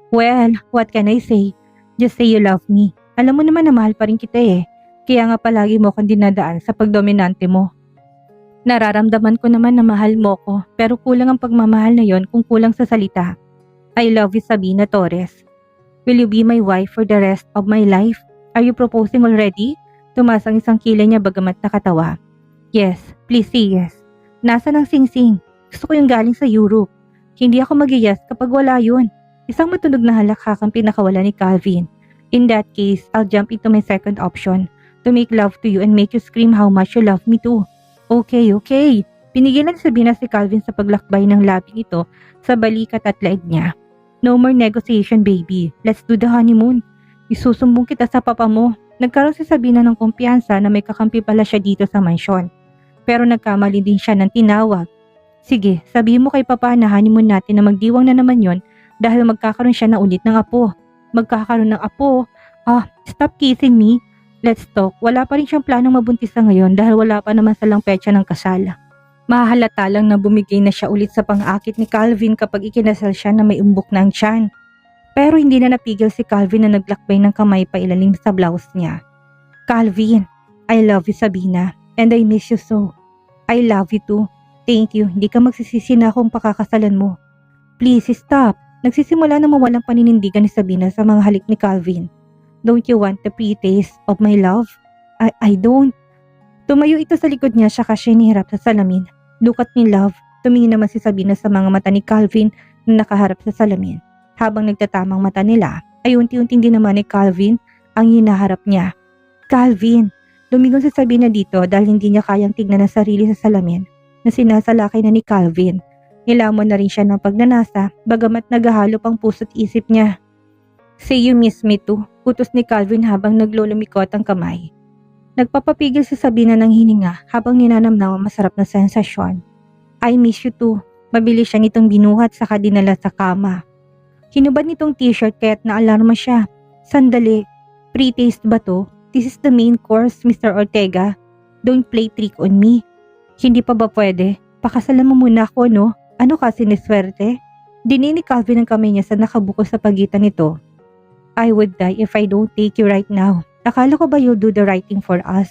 Well, what can I say? Just say you love me. Alam mo naman na mahal pa rin kita eh. Kaya nga palagi mo akong dinadaan sa pagdominante mo. Nararamdaman ko naman na mahal mo ko, pero kulang ang pagmamahal na yon kung kulang sa salita. I love you, Sabina Torres. Will you be my wife for the rest of my life? Are you proposing already? Tumaas ang isang kilay niya bagamat nakatawa. Yes, please say yes. Nasaan ang sing-sing? Gusto ko yung galing sa Europe. Hindi ako mag-yes kapag wala yun. Isang matunog na halakhak ang pinakawala ni Calvin. In that case, I'll jump into my second option, to make love to you and make you scream how much you love me too. Okay. Pinigilan ni Sabina si Calvin sa paglakbay ng labing ito sa balikat at laig niya. No more negotiation, baby. Let's do the honeymoon. Isusumbong kita sa papa mo. Nagkaroon si Sabina ng kumpiyansa na may kakampi pala siya dito sa mansyon. Pero nagkamali din siya ng tinawag. Sige, sabihin mo kay papa na honeymoon natin na magdiwang na naman yon dahil magkakaroon siya na ulit ng apo. Magkakaroon ng apo? Stop kissing me. Let's talk. Wala pa rin siyang planong mabuntis sa ngayon dahil wala pa naman salang petsa ng kasal. Mahalata lang na bumigay na siya ulit sa pang-akit ni Calvin kapag ikinasal siya na may umbok ng tiyan. Pero hindi na napigil si Calvin na naglakbay ng kamay pa ilalim sa blouse niya. Calvin, I love you, Sabina, and I miss you so. I love you too. Thank you. Hindi ka magsisisi na kung pakakasalan mo. Please stop. Nagsisimula na mawalang paninindigan ni Sabina sa mga halik ni Calvin. Don't you want the pre-taste of my love? I don't. Tumayo ito sa likod niya siya kasi nihirap sa salamin. Look at me, love. Tumingin naman si Sabina sa mga mata ni Calvin na nakaharap sa salamin. Habang nagtatamang mata nila, ay unti-unting din naman ni Calvin ang hinaharap niya. Calvin, lumingon si Sabina dito dahil hindi niya kayang tignan ang sarili sa salamin na sinasalakay na ni Calvin. Nilamon na rin siya ng pagnanasa bagamat naghahalop ang puso't isip niya. Say you miss me too, utos ni Calvin habang naglulumikot ang kamay. Nagpapapigil si Sabina ng hininga habang ninanamnam ang masarap na sensasyon. I miss you too. Mabilis siya nitong binuhat saka dinala sa kama. Hinubad nitong t-shirt kaya't naalarma siya. Sandali, pre-taste ba to? This is the main course, Mr. Ortega. Don't play trick on me. Hindi pa ba pwede? Pakasalan mo muna ako, no? Ano ka, siniswerte? Dinini ni Calvin ang kamay niya sa nakabuko sa pagitan nito. I would die if I don't take you right now. Akala ko ba you'll do the right thing for us?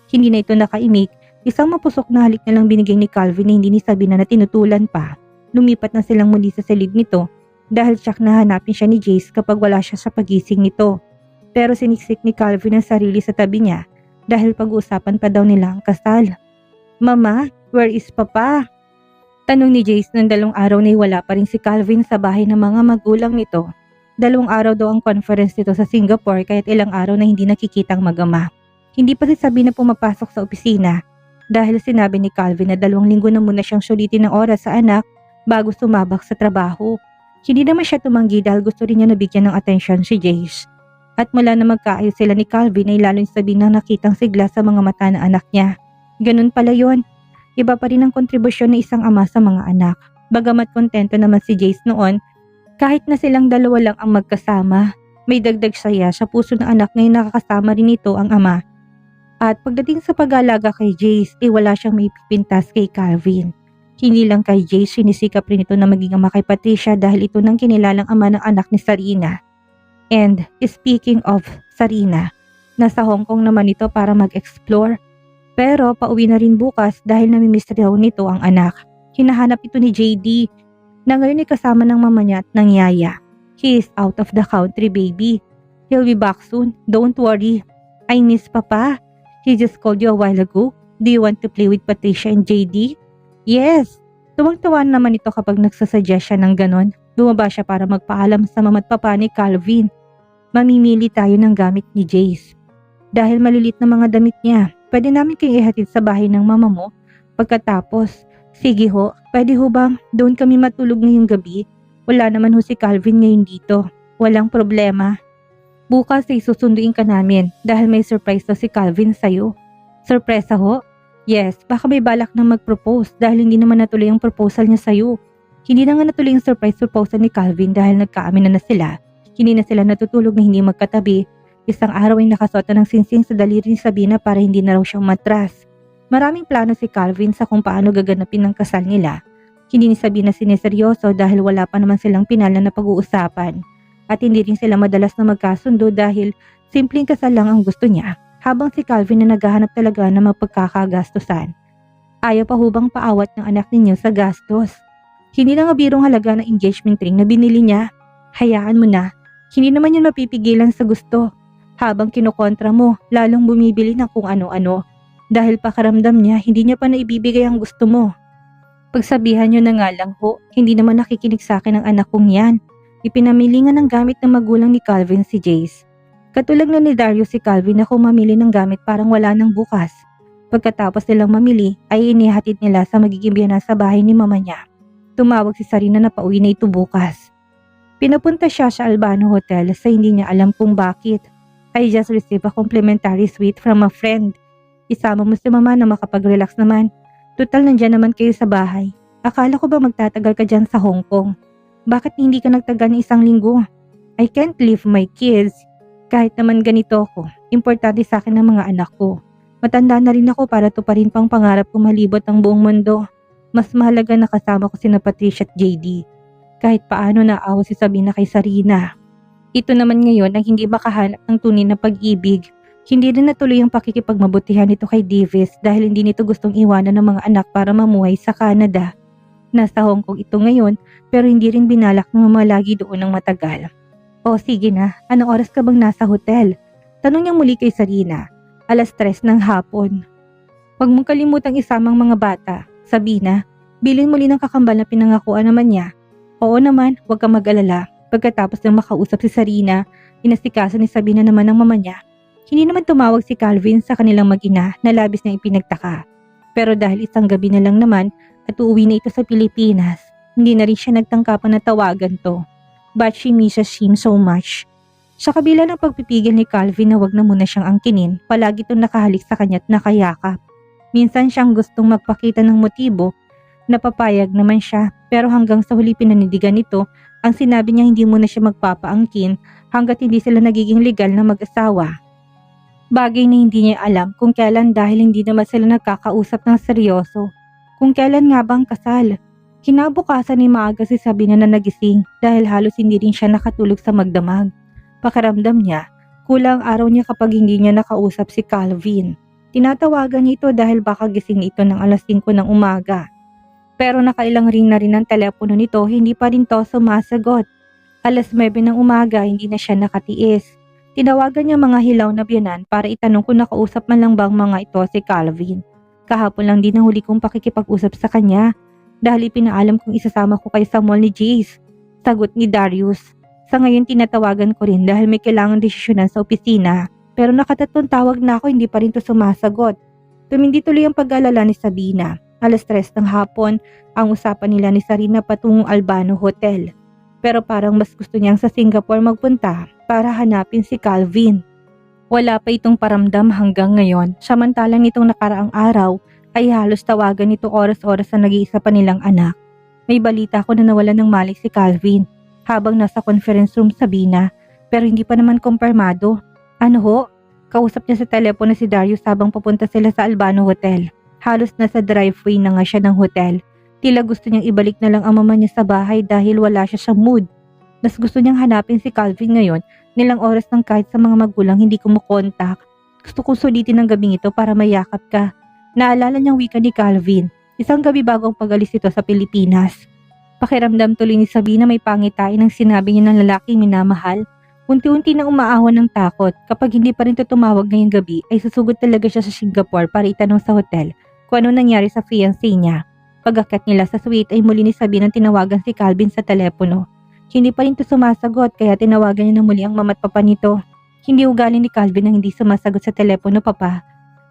Hindi na ito nakaimik. Isang mapusok na halik na lang binigay ni Calvin na hindi ni Sabina na tinutulan pa. Lumipat na silang muli sa silid nito dahil tsak na hanapin siya ni Jace kapag wala siya sa pagising nito. Pero siniksik ni Calvin ang sarili sa tabi niya dahil pag-uusapan pa daw nila ang kasal. Mama, where is Papa? Tanong ni Jace ng 2 araw na wala pa rin si Calvin sa bahay ng mga magulang nito. 2 araw daw ang conference nito sa Singapore kaya't ilang araw na hindi nakikitang mag-ama. Hindi pa si Sabina pumapasok sa opisina dahil sinabi ni Calvin na 2 linggo na muna siyang sulitin ng oras sa anak bago sumabak sa trabaho. Hindi naman siya tumanggi dahil gusto rin niya nabigyan ng atensyon si Jace. At mula na magkaayos sila ni Calvin ay lalo ni Sabina nakitang sigla sa mga mata ng anak niya. Ganun pala yon. Iba pa rin ang kontribusyon ng isang ama sa mga anak. Bagamat kontento naman si Jace noon, kahit na silang 2 lang ang magkasama, may dagdag saya sa puso ng anak ngayong nakakasama rin ito ang ama. At pagdating sa pag-aalaga kay Jace, wala siyang may pipintas kay Calvin. Hindi lang kay Jace, sinisikap rin ito na maging ama kay Patricia dahil ito nang kinilalang ama ng anak ni Sarina. And speaking of Sarina, nasa Hong Kong naman ito para mag-explore. Pero pauwi na rin bukas dahil namimiss raw nito ang anak. Hinahanap ito ni JD na ngayon ay kasama ng mama niya at ng yaya. He is out of the country, baby. He'll be back soon. Don't worry. I miss Papa. He just called you a while ago. Do you want to play with Patricia and JD? Yes. Tuwang-tuwa naman ito kapag nagsasuggest siya ng ganon. Bumaba siya para magpaalam sa mama at papa ni Calvin. Mamimili tayo ng gamit ni Jace. Dahil malilit na mga damit niya, pwede namin kayong ihatid sa bahay ng mama mo. Pagkatapos, sige ho, pwede ho bang doon kami matulog ngayong gabi? Wala naman ho si Calvin ngayon dito. Walang problema. Bukas ay susunduin ka namin dahil may surprise to si Calvin sa'yo. Surpresa ho? Yes, baka may balak na mag-propose dahil hindi naman natuloy ang proposal niya sa'yo. Hindi na nga natuloy ang surprise proposal ni Calvin dahil nagkaamin na sila. Hindi na sila natutulog na hindi magkatabi. Isang araw ay nakasuot ng singsing sa daliri ni Sabina para hindi na raw siyang matras. Maraming plano si Calvin sa kung paano gaganapin ang kasal nila. Hindi ni Sabina sineseryoso dahil wala pa naman silang pinal na napag-uusapan. At hindi rin sila madalas na magkasundo dahil simpleng kasal lang ang gusto niya. Habang si Calvin na naghahanap talaga ng mapagkakagastusan. Ayaw pa hubang paawat ng anak ninyo sa gastos. Hindi na nga birong halaga ng engagement ring na binili niya. Hayaan mo na. Hindi naman yun mapipigilan sa gusto. Habang kinukontra mo, lalong bumibili ng kung ano-ano. Dahil pakaramdam niya, hindi niya pa naibibigay ang gusto mo. Pagsabihan niyo na nga lang ho, hindi naman nakikinig sa akin ang anak kong yan. Ipinamili nga ng gamit ng magulang ni Calvin si Jace. Katulad na ni Darius si Calvin na kung mamili ng gamit parang wala nang bukas. Pagkatapos nilang mamili ay inihatid nila sa magiging biyanan sa bahay ni mama niya. Tumawag si Sarina na pauwi na ito bukas. Pinapunta siya sa Albano Hotel sa hindi niya alam kung bakit. I just received a complimentary suite from a friend. Isama mo si mama na makapag-relax naman. Total nandyan naman kayo sa bahay. Akala ko ba magtatagal ka dyan sa Hong Kong? Bakit hindi ka nagtagal ng 1 linggo? I can't leave my kids. Kahit naman ganito ako, importante sa akin ang mga anak ko. Matanda na rin ako para tuparin pang pangarap ko malibot ang buong mundo. Mas mahalaga na kasama ko sina Patricia at JD. Kahit paano naawa si Sabina kay Sarina. Ito naman ngayon ang hindi makahanap ng tunay na pag-ibig. Hindi rin natuloy ang pakikipagmabutihan nito kay Davis dahil hindi nito gustong iwanan ng mga anak para mamuhay sa Canada. Nasa Hong Kong ito ngayon pero hindi rin binalak na mamalagi doon ng matagal. O sige na, anong oras ka bang nasa hotel? Tanong niya muli kay Sarina. 3:00 ng hapon. Huwag mong kalimutang isamang mga bata. Sabina, bilhin muli ng kakambal na pinangakuan naman niya. Oo naman, huwag kang mag-alala. Pagkatapos ng makausap si Sarina, inasikaso ni Sabina naman ng mama niya. Hindi naman tumawag si Calvin sa kanilang mag-ina na labis na ipinagtaka. Pero dahil isang gabi na lang naman at uuwi na ito sa Pilipinas, hindi na rin siya nagtangkapan na tawagan to. But she misses him so much. Sa kabila ng pagpipigil ni Calvin na wag na muna siyang angkinin, palagi itong nakahalik sa kanya at nakayakap. Minsan siyang gustong magpakita ng motibo, napapayag naman siya pero hanggang sa huli pinanindigan nito ang sinabi niya hindi muna siya magpapaangkin hanggat hindi sila nagiging legal na mag-asawa. Bagay na hindi niya alam kung kailan dahil hindi naman sila nagkakausap ng seryoso. Kung kailan nga bang kasal. Kinabukasan ni maaga si Sabina na nagising dahil halos hindi rin siya nakatulog sa magdamag. Pakiramdam niya, kulang araw niya kapag hindi niya nakausap si Calvin. Tinatawagan niya ito dahil baka gising ito ng 5:00 ng umaga. Pero nakailang ring na rin ang telepono nito, hindi pa rin to sumasagot. 9:00 ng umaga, hindi na siya nakatiis. Tinawagan niya mga hilaw na biyanan para itanong kung nakausap man lang bang mga ito si Calvin. Kahapon lang din ang huli kong pakikipag-usap sa kanya dahil ipinaalam kong isasama ko kay sa mall ni Jace. Sagot ni Darius. Sa ngayon tinatawagan ko rin dahil may kailangan desisyonan sa opisina. Pero nakatatlong tawag na ako, hindi pa rin to sumasagot. Tumindi tuloy ang pag-alala ni Sabina. 3:00 ng hapon, ang usapan nila ni Sarina patungong Albano Hotel. Pero parang mas gusto niyang sa Singapore magpunta para hanapin si Calvin. Wala pa itong paramdam hanggang ngayon, samantalang nitong nakaraang araw ay halos tawagan nito oras-oras sa nag-iisa pa nilang anak. May balita ko na nawalan ng malay si Calvin habang nasa conference room Sabina pero hindi pa naman kumpirmado. Ano ho? Kausap niya sa telepono si Darius habang papunta sila sa Albano Hotel. Halos nasa driveway na nga siya ng hotel. Tila gusto niyang ibalik na lang ang mama niya sa bahay dahil wala siya sa mood. Mas gusto niyang hanapin si Calvin ngayon, nilang oras ng kahit sa mga magulang hindi kumukontak. Gusto kong sulitin ang gabing ito para mayakap ka. Naalala niyang wika ni Calvin, isang gabi bago ang pag-alis ito sa Pilipinas. Pakiramdam tuloy ni Sabina may pangitain ang sinabi niya ng lalaking minamahal. Unti-unti nang umaawan ng takot. Kapag hindi pa rin ito tumawag ngayong gabi, ay susugod talaga siya sa Singapore para itanong sa hotel kung ano nangyari sa fiancé niya. Pag-akyat nila sa suite ay muli ni Sabina tinawagan si Calvin sa telepono. Hindi pa rin ito sumasagot kaya tinawagan niya na muli ang mama at papa nito. Hindi ugali ni Calvin ang hindi sumasagot sa telepono, papa.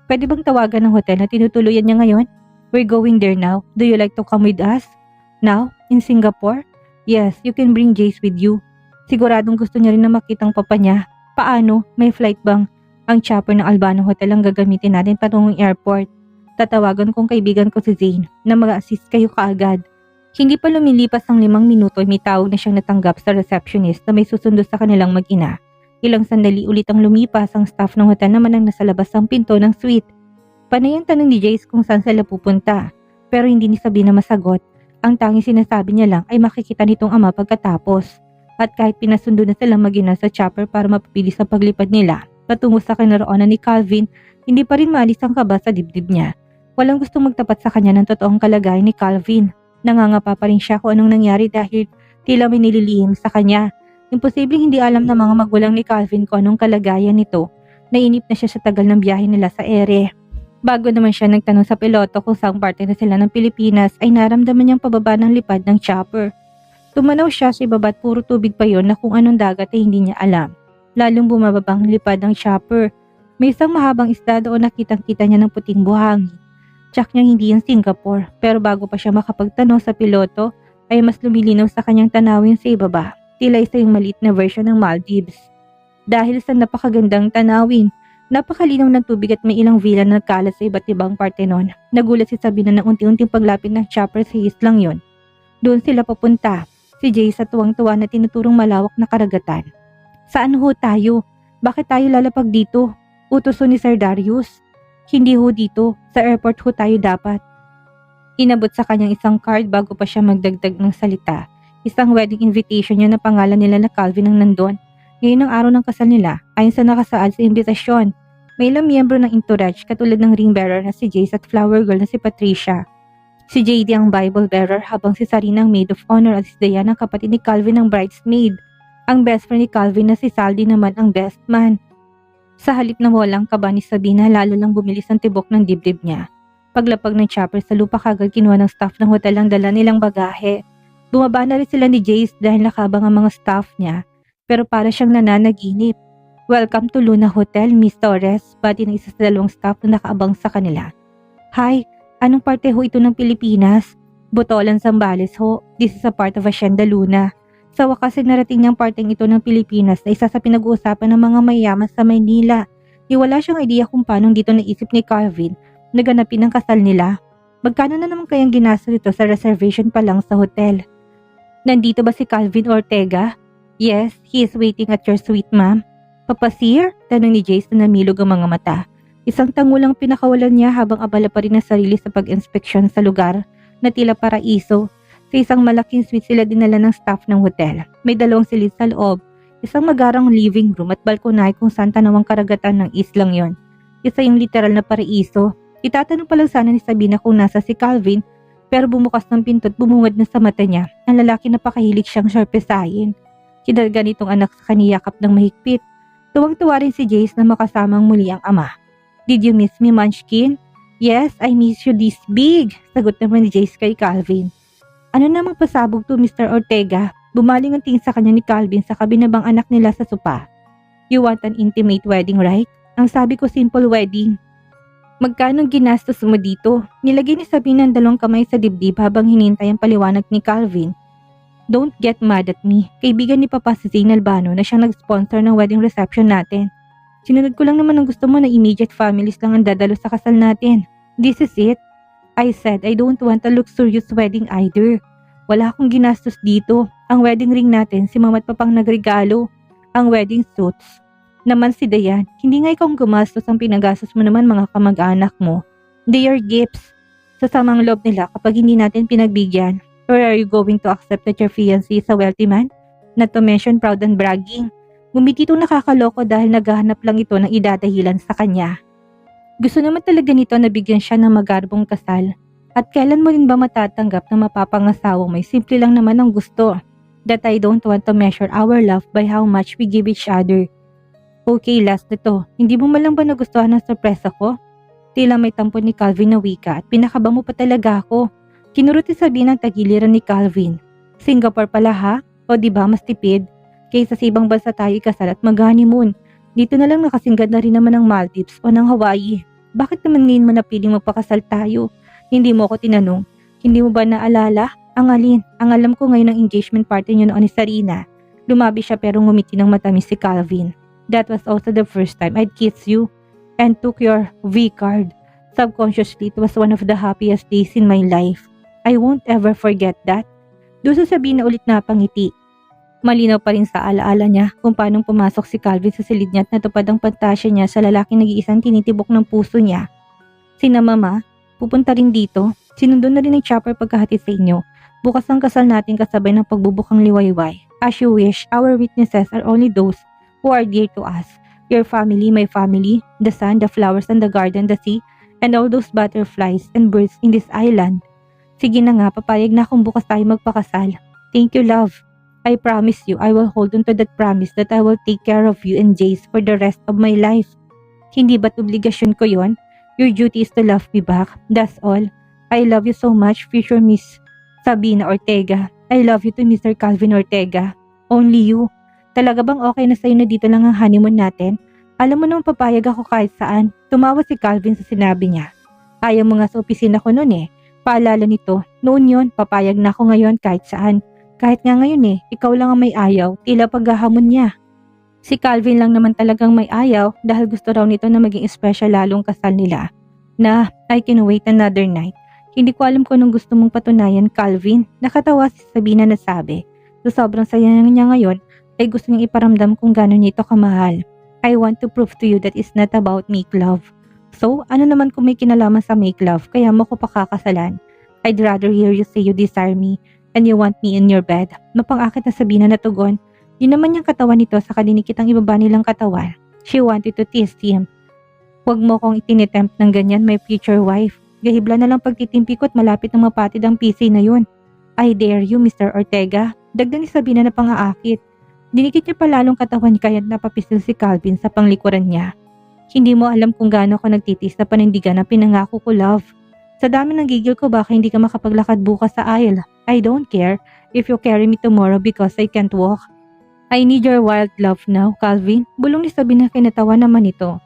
Pwede bang tawagan ng hotel na tinutuluyan niya ngayon? We're going there now. Do you like to come with us? Now? In Singapore? Yes, you can bring Jace with you. Siguradong gusto niya rin na makitang papa niya. Paano? May flight bang? Ang chopper ng Albano Hotel ang gagamitin natin patungong airport. Tatawagan kong kaibigan ko si Zane na mag-assist kayo kaagad. Hindi pa lumilipas ng 5 minuto ay may tawag na siyang natanggap sa receptionist na may susundo sa kanilang mag-ina. Ilang sandali ulit ang lumipas, ang staff ng hotel naman ang nasa labas ng pinto ng suite. Panay ang tanong ni Jace kung saan sila pupunta pero hindi ni Sabina masagot. Ang tanging sinasabi niya lang ay makikita nitong ama pagkatapos. At kahit pinasundo na silang mag-ina sa chopper para mapabilis ang paglipad nila patungo sa kinaroonan ni Calvin, hindi pa rin maalis ang kaba sa dibdib niya. Walang gustong magtapat sa kanya ng totoong kalagayan ni Calvin. Nangangapa pa rin siya kung anong nangyari dahil tila may nililihim sa kanya. Imposibleng hindi alam ng mga magulang ni Calvin kung anong kalagayan nito. Nainip na siya sa tagal ng biyahe nila sa ere. Bago naman siya nagtanong sa piloto kung saang parte na sila ng Pilipinas ay naramdaman niyang pababa ng lipad ng chopper. Tumanaw siya sa ibaba at puro tubig pa yon na kung anong dagat ay hindi niya alam. Lalong bumababang lipad ng chopper. May isang mahabang isda doon nakitang-kita niya ng puting buhangin. Tsak niyang hindi yung Singapore, pero bago pa siya makapagtanong sa piloto ay mas lumilinaw sa kanyang tanawin sa ibaba. Tila isa yung maliit na version ng Maldives. Dahil sa napakagandang tanawin, napakalinaw ng tubig at may ilang villa na nagkalat sa iba't ibang parte nun. Nagulat si Sabina na unti-unting paglapit ng chopper sa islang yon. Doon sila papunta. Si Jay sa tuwang-tuwa na tinuturong malawak na karagatan. Saan ho tayo? Bakit tayo lalapag dito? Utos ho ni Sir Darius. Hindi ho dito. Sa airport ho tayo dapat. Inabot sa kanyang isang card bago pa siya magdagdag ng salita. Isang wedding invitation niya na pangalan nila na Calvin ang nandun. Ngayon ang araw ng kasal nila, ayon sa nakasaad sa imbitasyon. May ilang miyembro ng entourage katulad ng ring bearer na si Jace at flower girl na si Patricia. Si JD ang Bible bearer habang si Sarina ang maid of honor at si Diana ang kapatid ni Calvin ang bridesmaid. Ang best friend ni Calvin na si Saldi naman ang best man. Sa halip na walang kaba ni Sabina, lalo lang bumilis ang tibok ng dibdib niya. Paglapag ng chopper sa lupa kagad kinuha ng staff ng hotel ang dala nilang bagahe. Bumaba na rin sila ni Jace dahil nakabang ang mga staff niya. Pero para siyang nananaginip. Welcome to Luna Hotel, Miss Torres, bati ng isa sa dalawang staff na nakaabang sa kanila. Hi, anong parte ho ito ng Pilipinas? Botolan Zambales ho, this is a part of Hacienda Luna. Sa wakas ay narating niyang parteng ito ng Pilipinas na isa sa pinag-uusapan ng mga mayaman sa Maynila. Wala siyang idea kung paano dito naisip ni Calvin na ganapin ang kasal nila. Magkano na naman kayang ginastos ito sa reservation pa lang sa hotel? Nandito ba si Calvin Ortega? Yes, he is waiting at your suite, ma'am. Papa Sir? Tanong ni Jace na namilog ang mga mata. Isang tangulang pinakawalan niya habang abala pa rin ang sarili sa pag-inspeksyon sa lugar na tila paraiso. Sa isang malaking suite sila dinala ng staff ng hotel. May 2 silid sa loob, isang magarang living room at balkonahe kung saan tanawang karagatan ng islang yon. Isa yung literal na paraiso. Itatanong pa lang sana ni Sabina kung nasa si Calvin, pero bumukas ng pinto at bumungad na sa mata niya. Ang lalaki na pakahilig siyang sorpresahin. Kinarga nitong anak sa kaniyakap ng mahigpit. Tuwang-tuwa rin si Jace na makasamang muli ang ama. Did you miss me, Munchkin? Yes, I miss you this big, sagot naman ni Jace kay Calvin. Ano namang pasabog to, Mr. Ortega? Bumaling ang tingin sa kanya ni Calvin sa kabinabang anak nila sa sopa. You want an intimate wedding, right? Ang sabi ko, simple wedding. Magkano ginastos mo dito? Nilagay ni Sabina ang 2 kamay sa dibdib habang hinintay ang paliwanag ni Calvin. Don't get mad at me. Kaibigan ni Papa si Zane Albano na siyang nag-sponsor ng wedding reception natin. Sinunod ko lang naman ang gusto mo na immediate families lang ang dadalo sa kasal natin. This is it. I said I don't want a luxurious wedding either. Wala akong ginastos dito. Ang wedding ring natin, si Mama at Papang nagregalo. Ang wedding suits. Naman si Dayan, hindi nga ikaw gumastos, ang pinagastos mo naman mga kamag-anak mo. They are gifts. Sa samang loob nila kapag hindi natin pinagbigyan. Or are you going to accept that your fiancé is a wealthy man? Not to mention proud and bragging. Ngumiti itong nakakaloko dahil naghahanap lang ito ng idadahilan sa kanya. Gusto naman talaga nito na bigyan siya ng magarbong kasal. At kailan mo rin ba matatanggap na mapapangasawa may simple lang naman ang gusto? That I don't want to measure our love by how much we give each other. Okay, last na to. Hindi mo malang ba nagustuhan ng sorpresa ko? Tila may tampo ni Calvin na wika at pinakaba mo pa talaga ako. Kinuruti sabihin ng tagiliran ni Calvin. Singapore pala ha? O diba mas tipid? Kaysa sa ibang bansa tayo ikasal at mag-honeymoon. Dito na lang nakasinggad na rin naman ng Maldives o ng Hawaii. Bakit naman ngayon mo napiling magpakasal tayo? Hindi mo ako tinanong. Hindi mo ba naalala? Ang alin? Ang alam ko ngayon ang engagement party niyo noon ni Sarina. Lumabi siya pero ngumiti ng matamis si Calvin. That was also the first time I'd kiss you and took your V card. Subconsciously, it was one of the happiest days in my life. I won't ever forget that. Doon sasabihin na ulit na pangiti. Malinaw pa rin sa alaala niya kung paanong pumasok si Calvin sa silid niya at natupad ang pantasya niya sa lalaking nag-iisang tinitibok ng puso niya. Sina Mama, pupunta rin dito. Sinundo na rin ng chopper pagkahatid sa inyo. Bukas ang kasal natin kasabay ng pagbubukang liwayway. As you wish, our witnesses are only those who are dear to us. Your family, my family, the sun, the flowers and the garden, the sea, and all those butterflies and birds in this island. Sige na nga, papayag na kung bukas tayo magpakasal. Thank you, love. I promise you, I will hold on to that promise that I will take care of you and Jace for the rest of my life. Hindi ba't obligasyon ko yon? Your duty is to love me back. That's all. I love you so much, future Miss Sabina Ortega. I love you to Mr. Calvin Ortega. Only you. Talaga bang okay na sa'yo na dito lang ang honeymoon natin? Alam mo naman papayag ako kahit saan. Tumawa si Calvin sa sinabi niya. Ayaw mo nga sa opisina ko noon eh. Paalala nito, noon yon, papayag na ako ngayon kahit saan. Kahit nga ngayon eh, ikaw lang ang may ayaw, tila paghahamon niya. Si Calvin lang naman talagang may ayaw dahil gusto raw nito na maging special lalong kasal nila. Na, I can wait another night. Hindi ko alam kung anong gusto mong patunayan, Calvin. Nakatawa si Sabina na sabi. So sobrang saya niya ngayon, ay gusto niyang iparamdam kung gano'n niya ito kamahal. I want to prove to you that it's not about make love. So, ano naman kung may kinalaman sa make love, kaya mo ko pakakasalan? I'd rather hear you say you desire me and you want me in your bed. Mapang-akit na Sabina na tugon. Yun naman yung katawan nito sa kadinikitang ibaba nilang katawan. She wanted to tease him. Huwag mo kong itinitempt ng ganyan, my future wife. Gahibla na lang pagtitimpi ko at malapit na mapatid ang PC na yun. I dare you, Mr. Ortega. Dagdag ni Sabina na pang-aakit. Dinikit niya palalong katawan niya kaya't napapisil si Calvin sa panglikuran niya. Hindi mo alam kung gaano ako nagtitis na panindigan ang pinangako ko, love. Sa dami ng gigil ko baka hindi ka makapaglakad bukas sa aisle. I don't care if you carry me tomorrow because I can't walk. I need your wild love now, Calvin. Bulong ni Sabina kinatawa naman ito.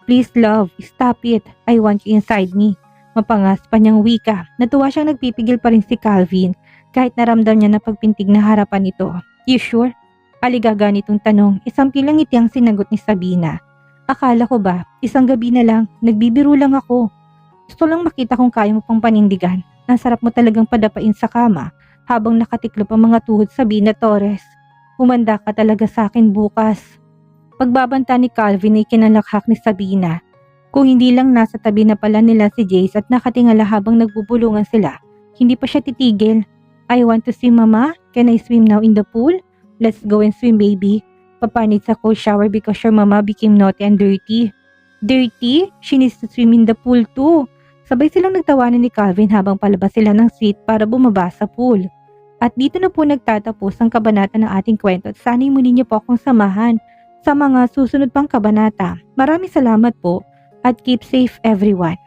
Please, love, stop it. I want you inside me. Mapangas pa niyang wika. Natuwa siyang nagpipigil pa rin si Calvin kahit naramdam niya na pagpintig na harapan nito. You sure? Aligaga nitong tanong, isang pilang ngiti ang sinagot ni Sabina. Akala ko ba, isang gabi na lang, nagbibiro lang ako. Gusto lang makita kung kaya mo pang panindigan. Ang sarap mo talagang padapain sa kama habang nakatiklop ang mga tuhod, Sabina Torres. Humanda ka talaga sa akin bukas. Pagbabanta ni Calvin ay kinalakhak ni Sabina. Kung hindi lang nasa tabi na pala nila si Jace at nakatingala habang nagbubulungan sila, hindi pa siya titigil. I want to swim, mama. Can I swim now in the pool? Let's go and swim, baby. Papa needs a cold shower because your mama became naughty and dirty. Dirty? She needs to swim in the pool too. Sabay silang nagtawanan ni Calvin habang palabas sila ng suite para bumaba sa pool. At dito na po nagtatapos ang kabanata ng ating kwento at sana'y muli niyo po akong samahan sa mga susunod pang kabanata. Maraming salamat po at keep safe everyone.